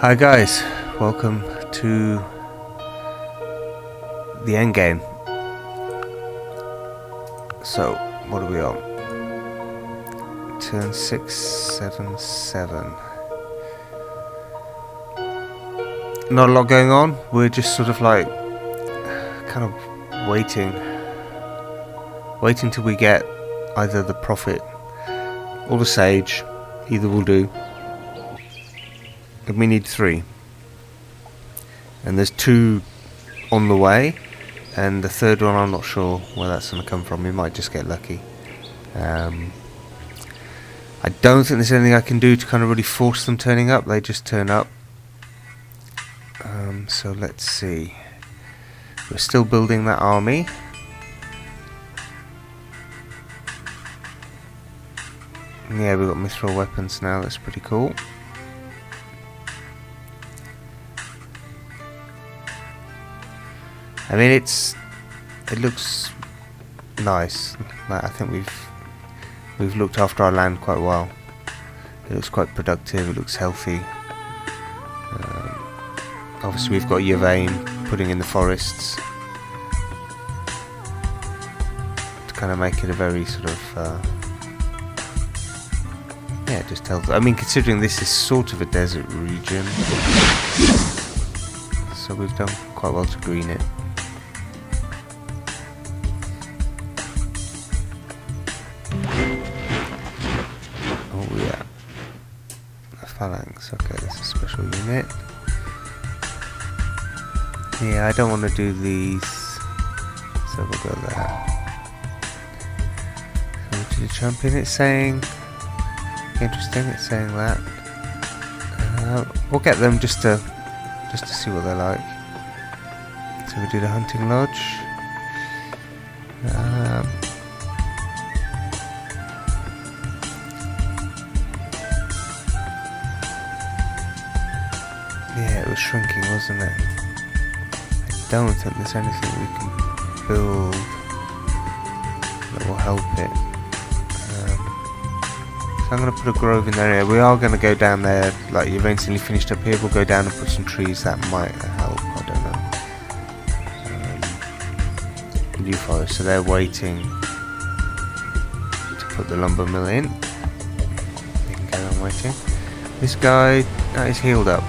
Hi guys, welcome to the end game. So, what are we on? Turn 6, 7, 7. Not a lot going on, we're just sort of like, kind of waiting till we get either the Prophet or the Sage, either will do. And we need 3. And there's 2 on the way, and the third one I'm not sure where that's going to come from. We might just get lucky. I don't think there's anything I can do to kind of really force them turning up. They just turn up. So let's see. We're still building that army. Yeah, we've got mithril weapons now. That's pretty cool. I mean, it looks nice. Like, I think we've looked after our land quite well. It looks quite productive. It looks healthy. Obviously, we've got Yvain putting in the forests to kind of make it a very sort of yeah, just healthy. I mean, considering this is sort of a desert region, so we've done quite well to green it. Oh yeah, a phalanx. Okay, that's a special unit. Yeah, I don't want to do these, so we'll go there. So to the champion, it's saying interesting. It's saying that we'll get them just to see what they're like. So we do the hunting lodge. Yeah, it was shrinking, wasn't it? I don't think there's anything we can build that will help it. So I'm going to put a grove in there. We are going to go down there, like you've instantly finished up here. We'll go down and put some trees. That might help. I don't know. New forest, so they're waiting to put the lumber mill in. They can carry on waiting. This guy is healed up.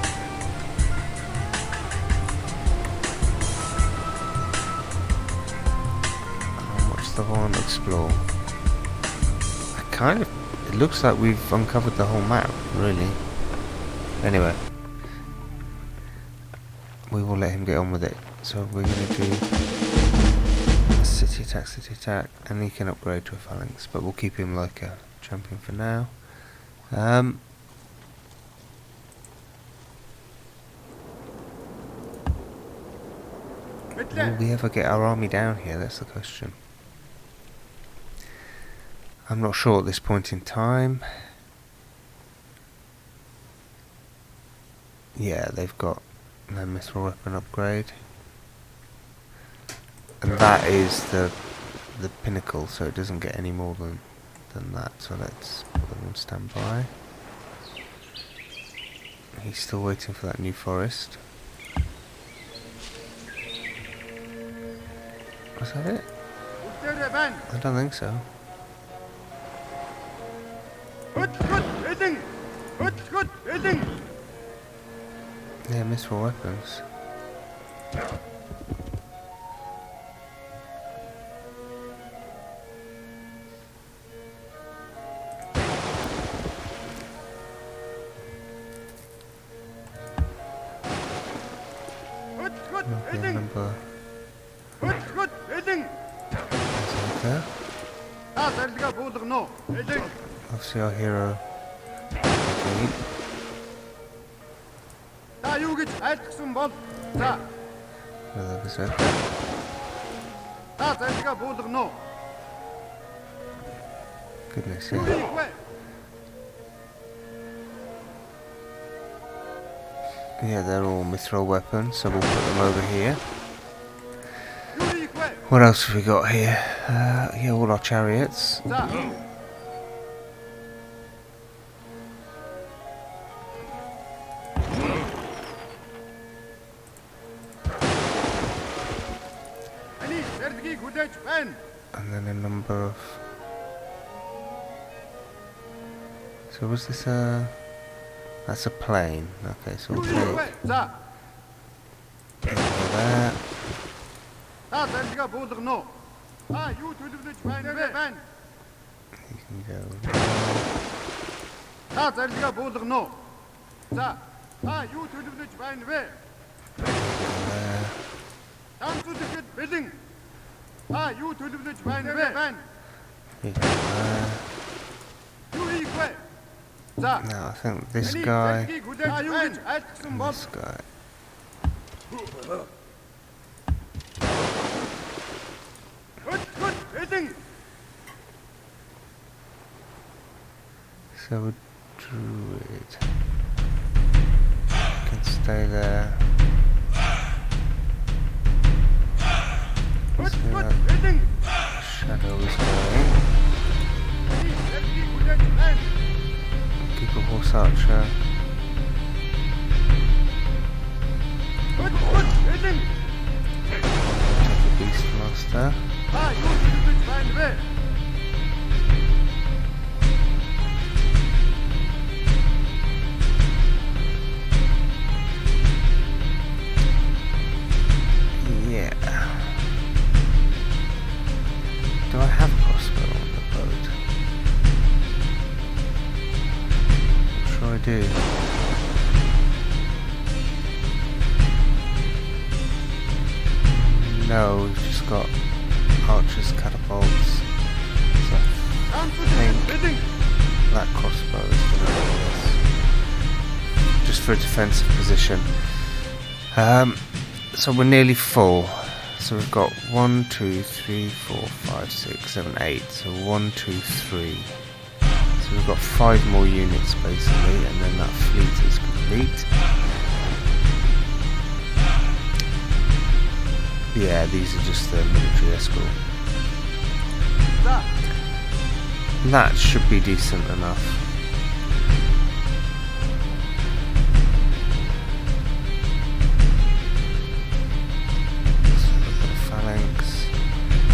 What's the one? Explore. It looks like we've uncovered the whole map, really. Anyway, we will let him get on with it. So we're going to do a city attack, and he can upgrade to a phalanx, but we'll keep him like a champion for now. Will we ever get our army down here? That's the question. I'm not sure at this point in time. Yeah, they've got their mithril weapon upgrade. And that is the pinnacle, so it doesn't get any more than that. So let's put them on standby. He's still waiting for that new forest. Was that it? I don't think so. Yeah, mithril weapons. Number. Obviously our hero. Goodness, yeah. Yeah, they're all mithril weapons, so we'll put them over here. What else have we got here? Yeah, all our chariots. And then a number of... So was this a... That's a plane. Okay, so we'll take... That. You can go now I think this guy and this guy. So a druid can stay there. So that shadow is going. Keep a horse archer. Take a beast master. Yeah. Do I have crossbow on the boat? I'm sure I do. No, we've just got archers, catapults. So I think that crossbow is going to do this. Just for a defensive position. So we're nearly full. So we've got 1, 2, 3, 4, 5, 6, 7, 8. So 1, 2, 3. So we've got 5 more units basically, and then that fleet is complete. Yeah, these are just the military escort. That should be decent enough. So a bit of phalanx.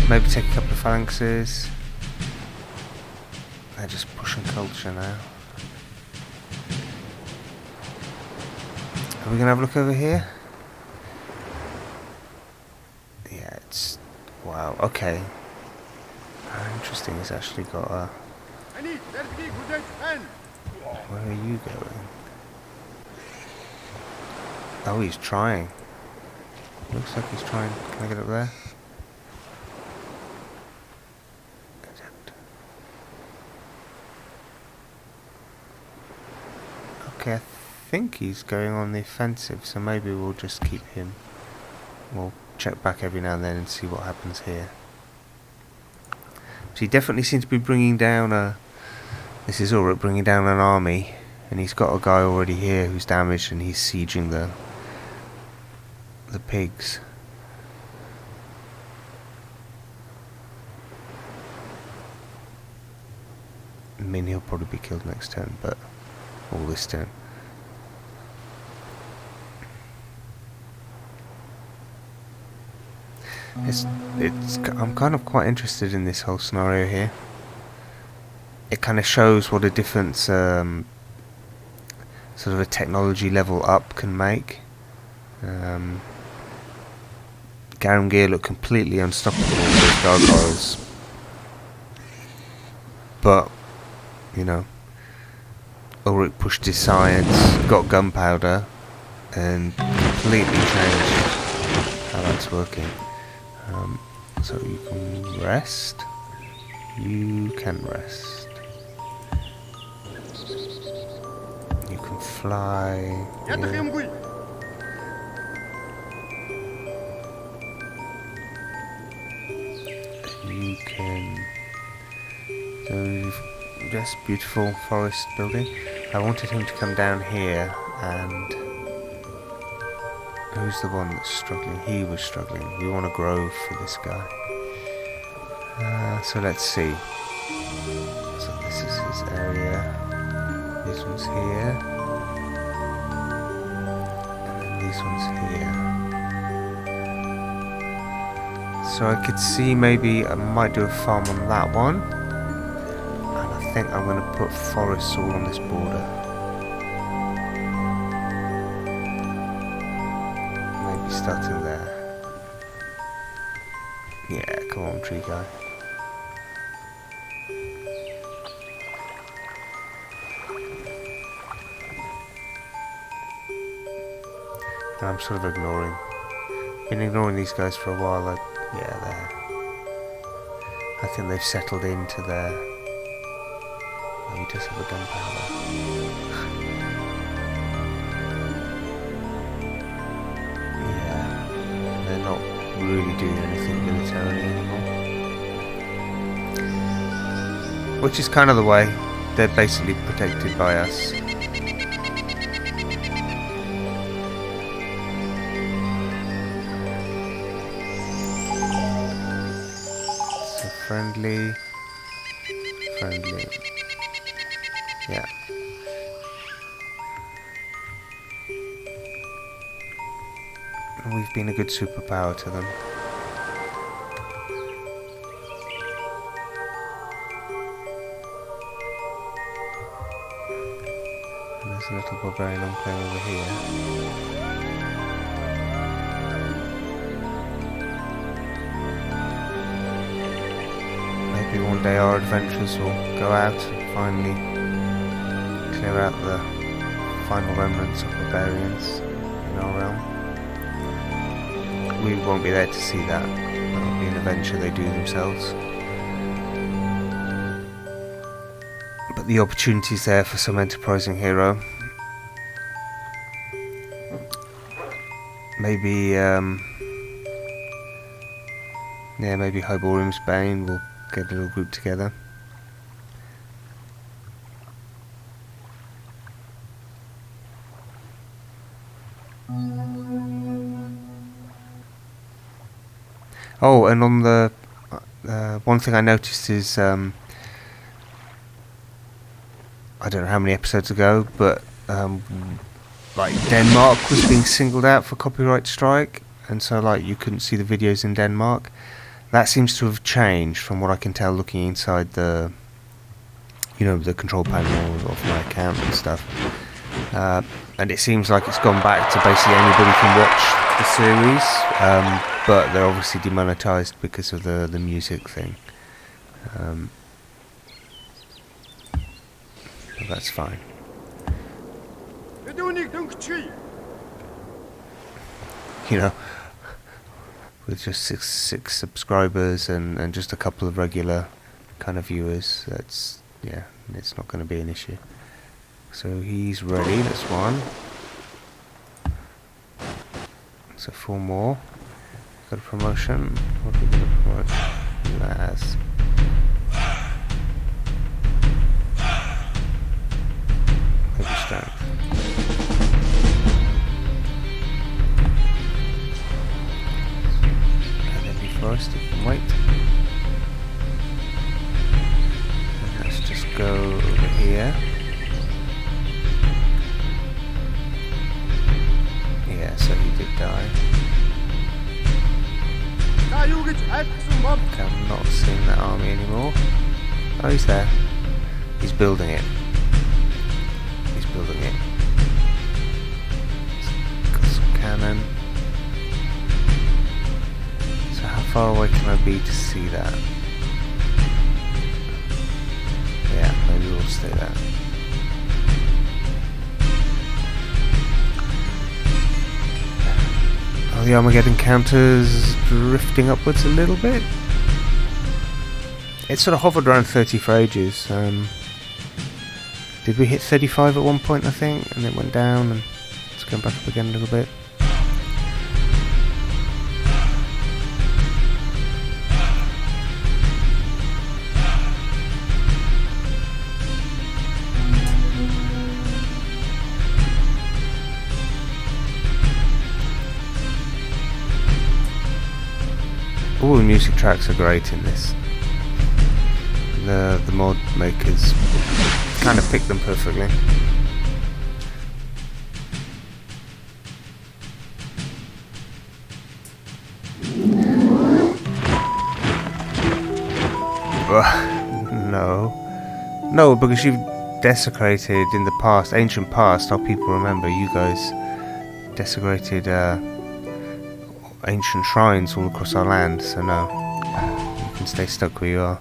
Maybe take a couple of phalanxes. They're just pushing culture now. Are we gonna have a look over here? Yeah, it's... wow, okay. Interesting, he's actually got a... Where are you going? Oh, he's trying. Looks like he's trying. Can I get up there? Okay, I think he's going on the offensive, so maybe we'll just keep him. We'll check back every now and then and see what happens here. So he definitely seems to be bringing down a... This is Ulrich bringing down an army, and he's got a guy already here who's damaged, and he's sieging the pigs. I mean, he'll probably be killed next turn, but all this turn. I'm kind of quite interested in this whole scenario here. It kind of shows what a difference sort of a technology level up can make. Garamgear look completely unstoppable with those gargoyles, but you know, Ulrich pushed his science, got gunpowder, and completely changed how that's working. So you can rest. You can rest. You can fly. Yeah. You can do just beautiful forest building. I wanted him to come down here, and who's the one that's struggling? He was struggling. We want a grove for this guy. So let's see. So this is his area. This one's here. And then these ones here. So I could see maybe I might do a farm on that one. And I think I'm going to put forests all on this border. Maybe starting there. Yeah, come on, tree guy. And I'm sort of been ignoring these guys for a while. Yeah, I think they've settled into their... Oh, he does have a gunpowder. Yeah, they're not really doing anything militarily anymore. Which is kind of the way. They're basically protected by us. Friendly. Yeah. And we've been a good superpower to them. And there's a little barbarian enclave over here. Maybe one day our adventurers will go out and finally clear out the final remnants of barbarians in our realm. We won't be there to see that. That'll be an adventure they do themselves. But the opportunity's there for some enterprising hero. Maybe, maybe Hyborium's Bane will get a little group together. Oh, and on the one thing I noticed is I don't know how many episodes ago, but like Denmark was being singled out for copyright strike, and so like you couldn't see the videos in Denmark. That seems to have changed from what I can tell looking inside the, the control panel of my account and stuff. And it seems like it's gone back to basically anybody can watch the series, but they're obviously demonetized because of the music thing. But that's fine. With just six subscribers and just a couple of regular kind of viewers, it's not going to be an issue. So he's ready. That's one. So 4 more. Got a promotion. What are we going to promote? Laz. Maybe strength. First, you can wait. And let's just go over here. Yeah, so he did die. Okay, I'm not seeing that army anymore. Oh, he's there. He's building it. Got some cannon. How far away can I be to see that? Yeah, maybe we'll stay there. Oh, the Armageddon counter's drifting upwards a little bit. It sort of hovered around 30 for ages. Did we hit 35 at one point, I think? And it went down, and it's going back up again a little bit. All the music tracks are great in this. The mod makers kind of picked them perfectly. No. No, because you've desecrated in the past, ancient past, how people remember, you guys desecrated ancient shrines all across our land, so no. You can stay stuck where you are.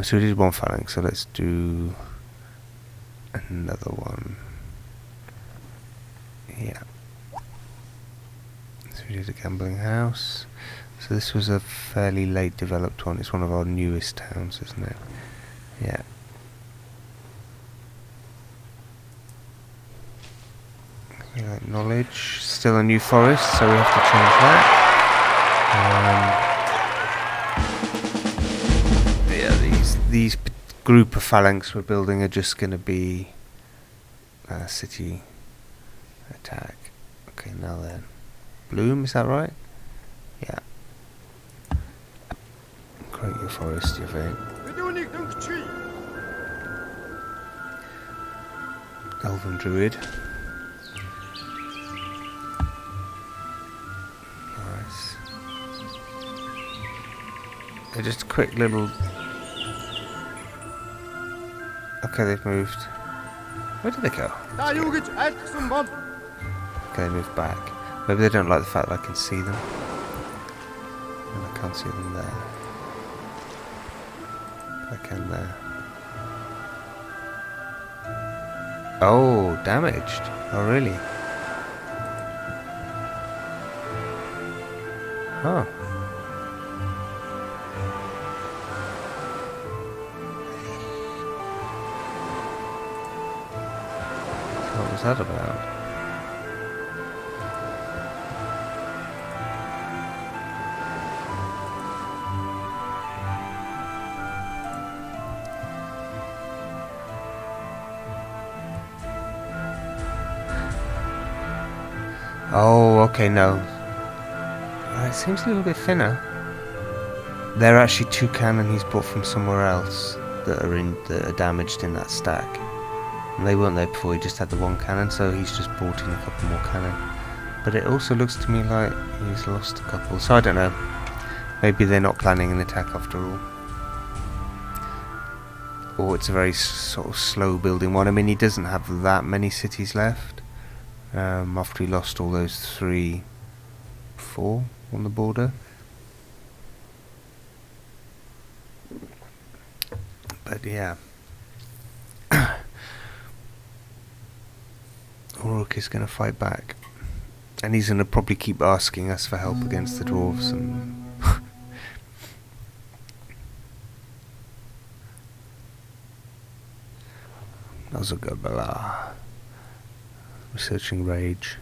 So we did one phalanx, so let's do another one. Yeah. So we did a gambling house. So this was a fairly late developed one. It's one of our newest towns, isn't it? Yeah. We like knowledge. Still a new forest, so we have to change that. Yeah, these group of phalanx we're building are just going to be city attack. Okay, now then. Bloom, is that right? Yeah. Create your forest, you think? Elven Druid. Nice. Just a quick little... Okay, they've moved. Where did they go? Okay, they moved back. Maybe they don't like the fact that I can see them. And I can't see them there. I can there. Oh, damaged. Oh, really? Huh. What was that about? Oh, okay, no. It seems a little bit thinner. They're actually two cannon he's bought from somewhere else that are damaged in that stack. And they weren't there before, he just had the one cannon, so he's just bought in a couple more cannon. But it also looks to me like he's lost a couple, so I don't know. Maybe they're not planning an attack after all. Or it's a very sort of slow building one. I mean, he doesn't have that many cities left. After he lost all those 4 on the border. But yeah. Uruk is going to fight back. And he's going to probably keep asking us for help against the dwarves and... Nazagabala. Researching rage.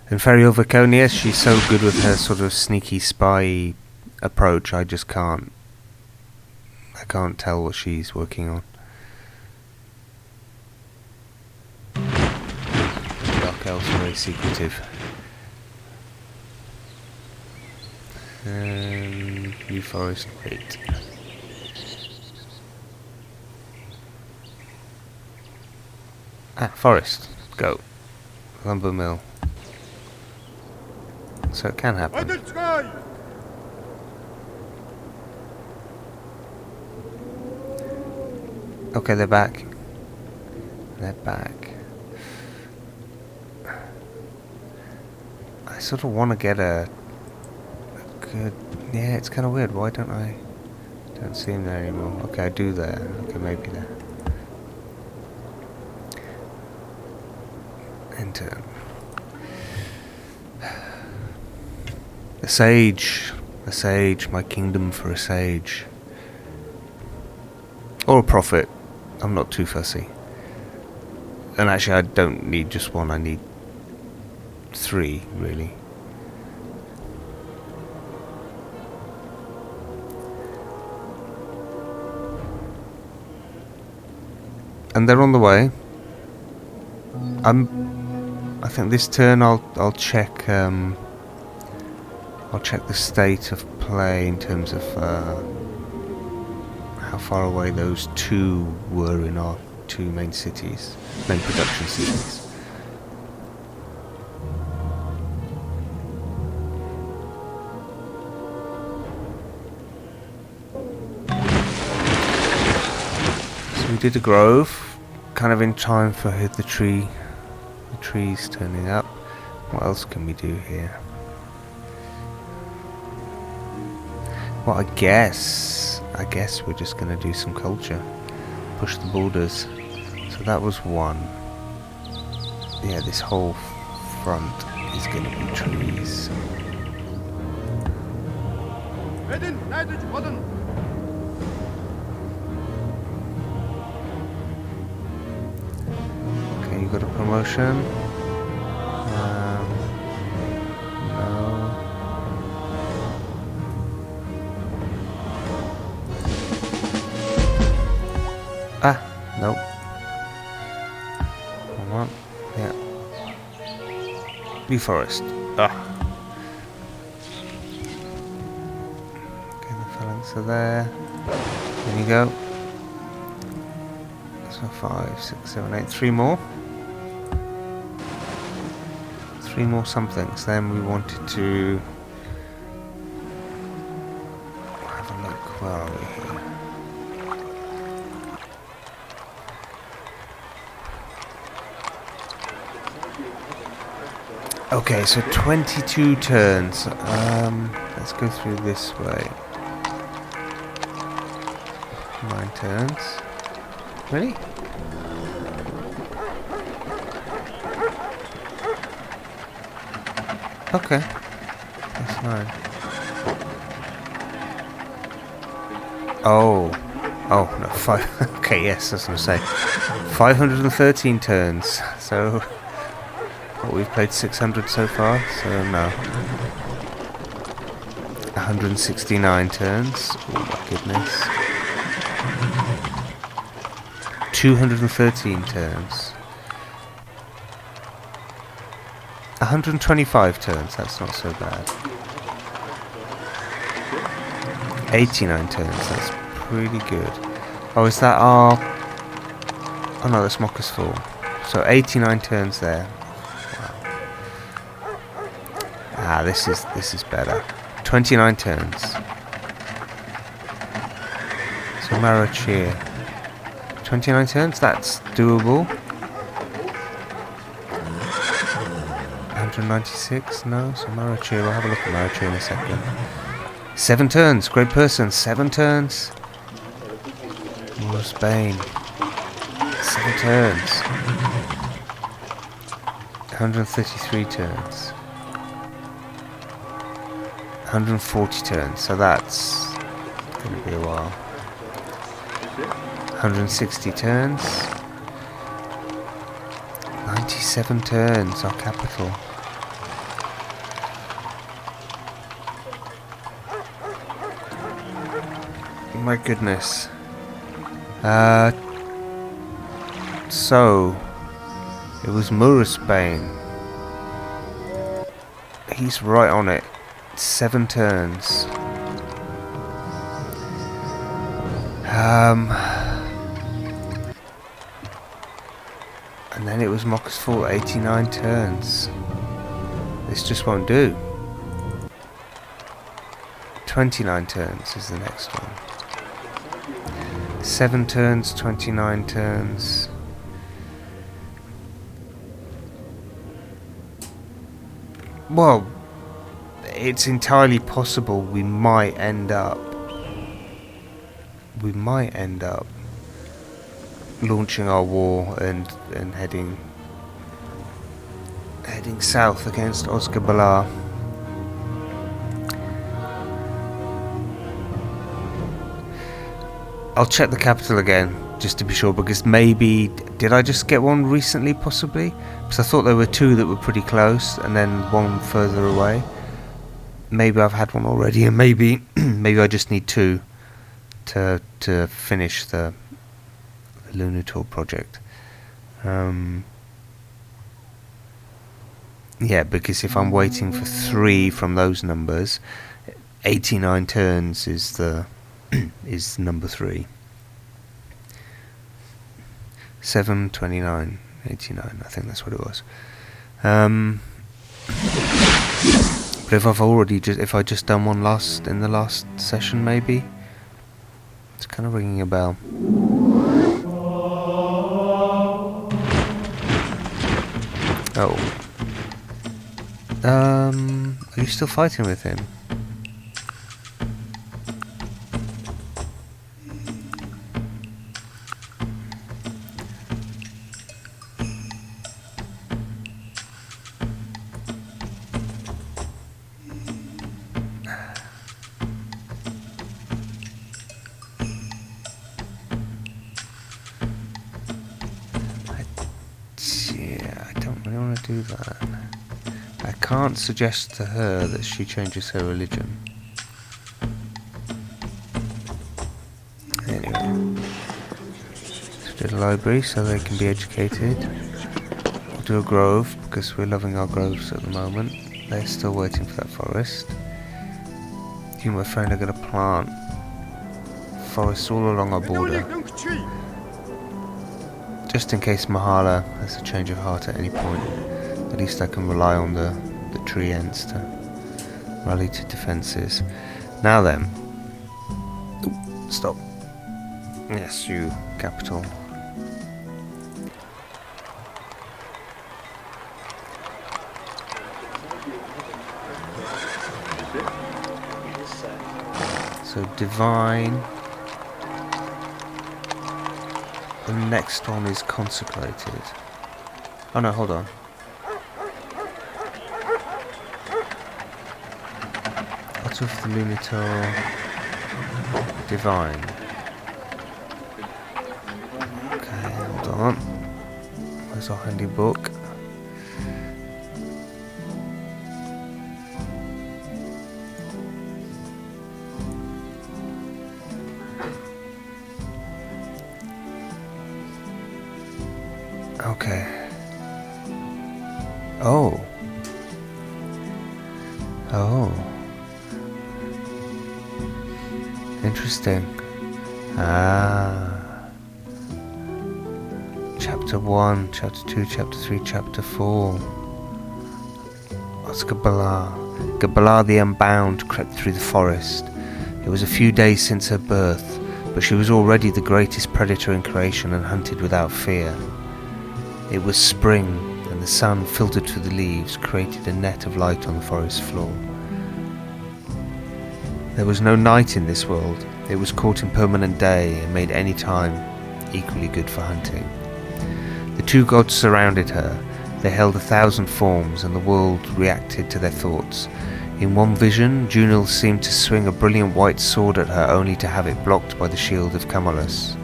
And Feriova Konius, she's so good with her sort of sneaky spy approach, I just can't tell what she's working on. Dark elves are very secretive. New forest, wait. Forest, go. Lumber mill. So it can happen. Okay, they're back. They're back. I sort of want to get a good... Yeah, it's kind of weird. Why don't I... Don't see him there anymore. Okay, I do there. Okay, maybe there. Enter. A sage. A sage. My kingdom for a sage. Or a prophet. I'm not too fussy. And actually I don't need just one, I need 3, really. And they're on the way. I think this turn I'll check the state of play in terms of how far away those 2 were in our 2 main cities, main production cities. did a grove, kind of in time for the trees turning up. What else can we do here? Well, I guess we're just going to do some culture. Push the borders. So that was one. Yeah, this whole front is going to be trees. Okay, you got a promotion. No. Ah, nope. Hold on. Yeah. New forest. Ah. Okay, the phalanx are there. There you go. So 5, 6, 7, 8. 3 more. 3 more somethings. Then we wanted to have a look. Where are we here? Okay, so 22 turns. Let's go through this way. 9 turns. Really? Okay. That's 9. Oh. Oh, no, 5. Okay, yes, that's what I was going to say. 513 turns. So... Well, we've played 600 so far, so no. 169 turns. Oh my goodness. 213 turns. 125 turns, that's not so bad. 89 turns, that's pretty good. Oh, is that our... Oh no, that's Mocker's Fall. So 89 turns there. Ah, this is better. 29 turns. So Marachir. 29 turns, that's doable. 196, no. So Marachir, we'll have a look at Marachir in a second. 7 turns, great person, 7 turns. Morris Bane. 7 turns. 133 turns. 140 turns, so that's going to be a while. 160 turns. 97 turns, our capital. My goodness. So, it was Murisbane. He's right on it. 7 turns. And then it was Mocker's Fall, 89 turns. This just won't do. 29 turns is the next one. 7 turns, 29 turns. Well, it's entirely possible we might end up launching our war and heading south against Oscar Balar. I'll check the capital again just to be sure, because maybe did I just get one recently, possibly? Because I thought there were 2 that were pretty close and then one further away. Maybe I've had one already, and maybe I just need 2 to finish the Lunator project. Yeah, because if I'm waiting for 3 from those numbers, 89 turns is the is number 3. 7, 29, 89. I think that's what it was. But if I just done one in the last session, maybe it's kind of ringing a bell. Oh. Are you still fighting with him? I don't really want to do that. I can't suggest to her that she changes her religion. Anyway, let's do the library so they can be educated. We'll do a grove because we're loving our groves at the moment. They're still waiting for that forest. You and my friend are going to plant forests all along our border, just in case Mahala has a change of heart at any point. At least I can rely on the tree ends to rally to defences. Now then. Ooh, stop. Yes, you, capital. So divine. The next one is consecrated. Oh no, hold on. Altar of the Lunator. Divine. Okay, hold on. Where's our handy book? Okay. Oh. Interesting. Chapter 1, Chapter 2, Chapter 3, Chapter 4. What's Gabala? Gabala the Unbound crept through the forest. It was a few days since her birth, but she was already the greatest predator in creation and hunted without fear. It was spring, and the sun, filtered through the leaves, created a net of light on the forest floor. There was no night in this world. It was caught in permanent day and made any time equally good for hunting. The two gods surrounded her. They held 1,000 forms, and the world reacted to their thoughts. In one vision, Junil seemed to swing a brilliant white sword at her, only to have it blocked by the shield of Camulus.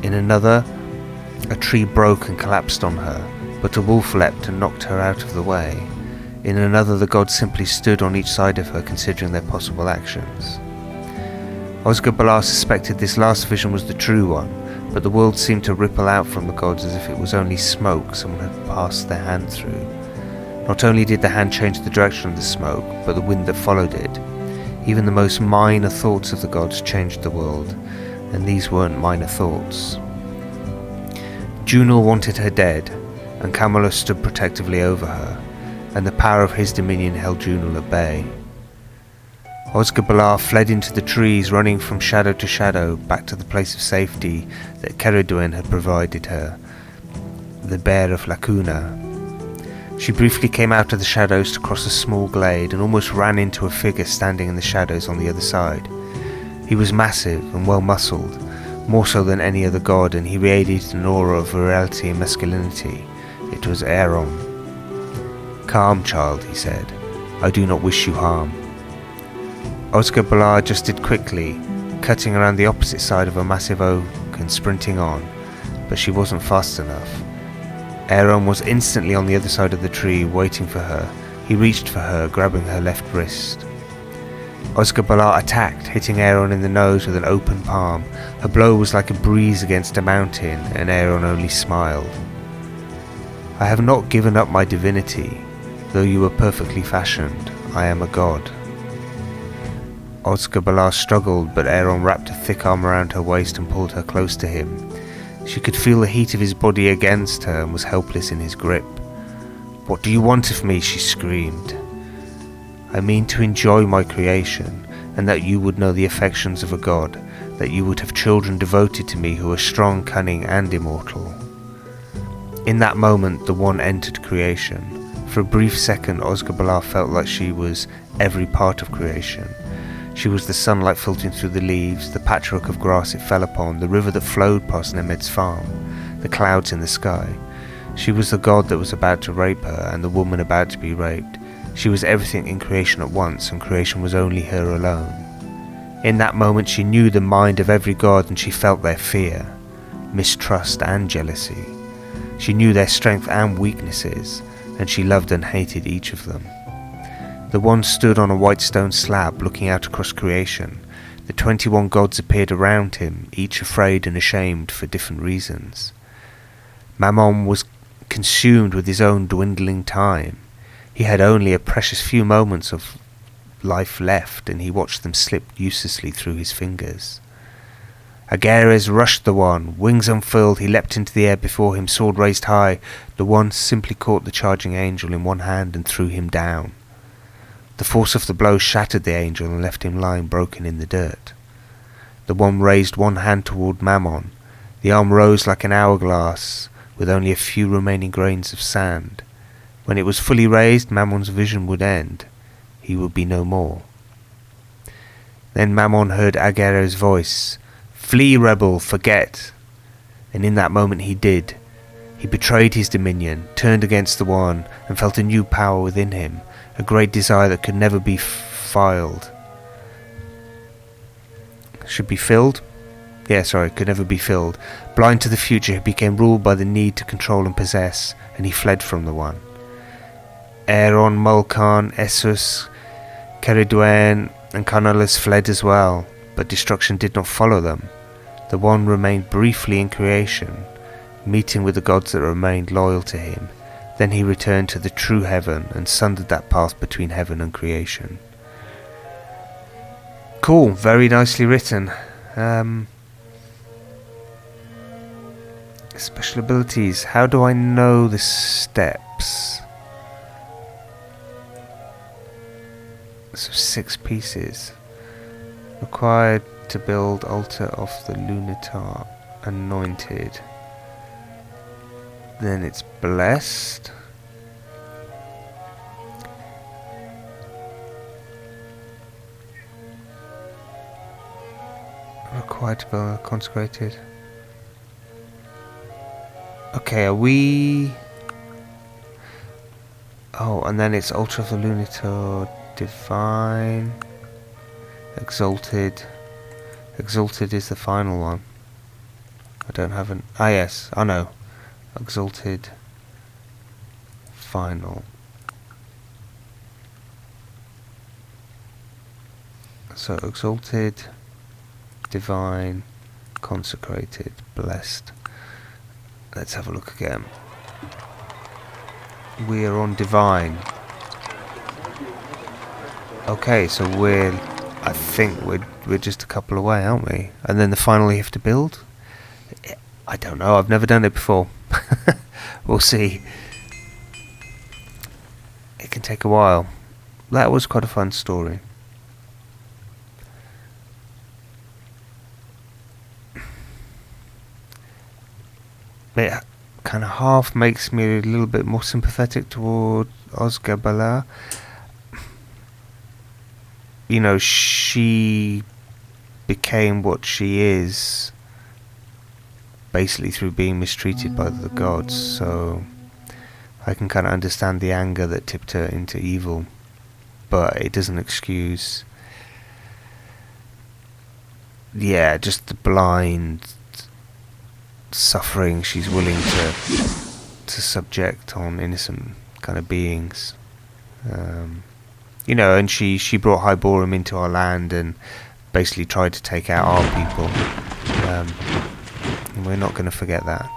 In another, a tree broke and collapsed on her, but a wolf leapt and knocked her out of the way. In another, the gods simply stood on each side of her, considering their possible actions. Osgabala suspected this last vision was the true one, but the world seemed to ripple out from the gods as if it was only smoke someone had passed their hand through. Not only did the hand change the direction of the smoke, but the wind that followed it. Even the most minor thoughts of the gods changed the world, and these weren't minor thoughts. Junil wanted her dead, and Camulus stood protectively over her, and the power of his dominion held Junil at bay. Osgabala fled into the trees, running from shadow to shadow, back to the place of safety that Ceridwen had provided her, the Bear of Lacuna. She briefly came out of the shadows to cross a small glade, and almost ran into a figure standing in the shadows on the other side. He was massive and well-muscled, more so than any other god, and he radiated an aura of virility and masculinity. It was Aeron. "Calm, child," he said. "I do not wish you harm." Osgabala adjusted quickly, cutting around the opposite side of a massive oak and sprinting on, but she wasn't fast enough. Aeron was instantly on the other side of the tree, waiting for her. He reached for her, grabbing her left wrist. Osgabala attacked, hitting Aeron in the nose with an open palm. Her blow was like a breeze against a mountain, and Aeron only smiled. "I have not given up my divinity. Though you were perfectly fashioned, I am a god." Osgabala struggled, but Aeron wrapped a thick arm around her waist and pulled her close to him. She could feel the heat of his body against her and was helpless in his grip. "What do you want of me?" she screamed. "I mean to enjoy my creation, and that you would know the affections of a god, that you would have children devoted to me who are strong, cunning, and immortal." In that moment, the One entered creation. For a brief second, Osgabala felt like she was every part of creation. She was the sunlight filtering through the leaves, the patchwork of grass it fell upon, the river that flowed past Nemed's farm, the clouds in the sky. She was the god that was about to rape her, and the woman about to be raped. She was everything in creation at once, and creation was only her alone. In that moment she knew the mind of every god, and she felt their fear, mistrust and jealousy. She knew their strength and weaknesses, and she loved and hated each of them. The One stood on a white stone slab, looking out across creation. The 21 gods appeared around him, each afraid and ashamed for different reasons. Mammon was consumed with his own dwindling time. He had only a precious few moments of life left, and he watched them slip uselessly through his fingers. Agares rushed the One. Wings unfurled, he leapt into the air before him, sword raised high. The One simply caught the charging angel in one hand and threw him down. The force of the blow shattered the angel and left him lying broken in the dirt. The One raised one hand toward Mammon. The arm rose like an hourglass, with only a few remaining grains of sand. When it was fully raised, Mammon's vision would end. He would be no more. Then Mammon heard Agares' voice. "Flee, rebel, forget." And in that moment he did. He betrayed his dominion, turned against the One, and felt a new power within him, a great desire that could never be filled. Could never be filled. Blind to the future, he became ruled by the need to control and possess, and he fled from the One. Aaron, Mulcan, Essus, Keriduen, and Carnulus fled as well, but destruction did not follow them. The One remained briefly in creation, meeting with the gods that remained loyal to him. Then he returned to the true heaven and sundered that path between heaven and creation. Cool, very nicely written. Special abilities. How do I know the steps? So 6 pieces. Required to build altar of the Lunatar anointed. Then it's blessed. Required to build consecrated. Okay, are we... Oh, and then it's altar of the Lunatar divine. Exalted. Exalted is the final one. I don't have an... Ah, yes. I know. Exalted. Final. So, exalted. Divine. Consecrated. Blessed. Let's have a look again. We are on divine. Okay, so I think we're just a couple away, aren't we? And then the final you have to build? I don't know, I've never done it before. We'll see. It can take a while. That was quite a fun story. It kind of half makes me a little bit more sympathetic toward Osgabala. You know, she became what she is basically through being mistreated by the gods, so I can kind of understand the anger that tipped her into evil, but it doesn't excuse, just the blind suffering she's willing to subject on innocent kind of beings. And she brought Hyborum into our land and basically tried to take out our people. And we're not going to forget that.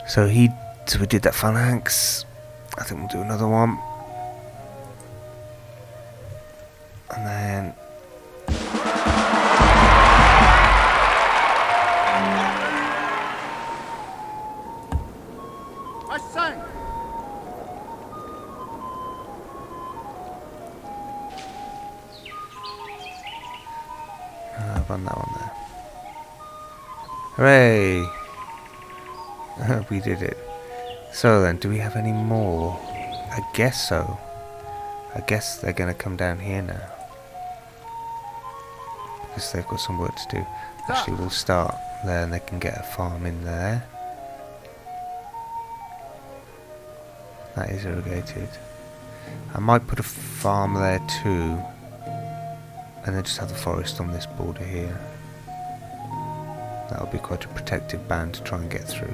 So we did that phalanx. I think we'll do another one. And then... I sang! Run that one there. Hooray! We did it. So then, do we have any more? I guess so. I guess they're going to come down here now. Because they've got some work to do. Actually, we'll start there and they can get a farm in there. That is irrigated. I might put a farm there too. And then just have the forest on this border here. That'll be quite a protective band to try and get through.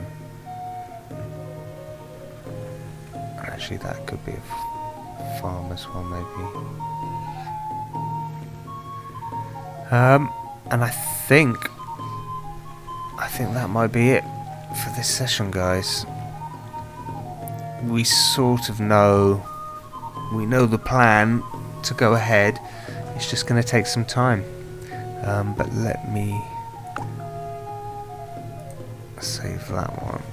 Actually, that could be a farm as well, maybe. And I think that might be it for this session, guys. We sort of know, we know the plan to go ahead. It's just going to take some time. But let me save that one.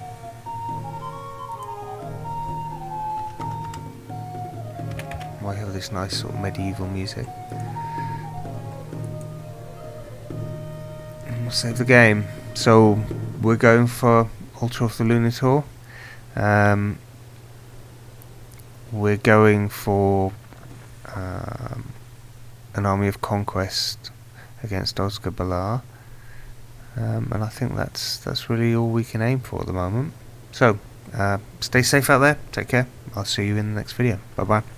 Might have this nice sort of medieval music. And we'll save the game. So we're going for Altar of the Lunator. We're going for an army of conquest against Osgiliath. And I think that's really all we can aim for at the moment. So stay safe out there. Take care. I'll see you in the next video. Bye bye.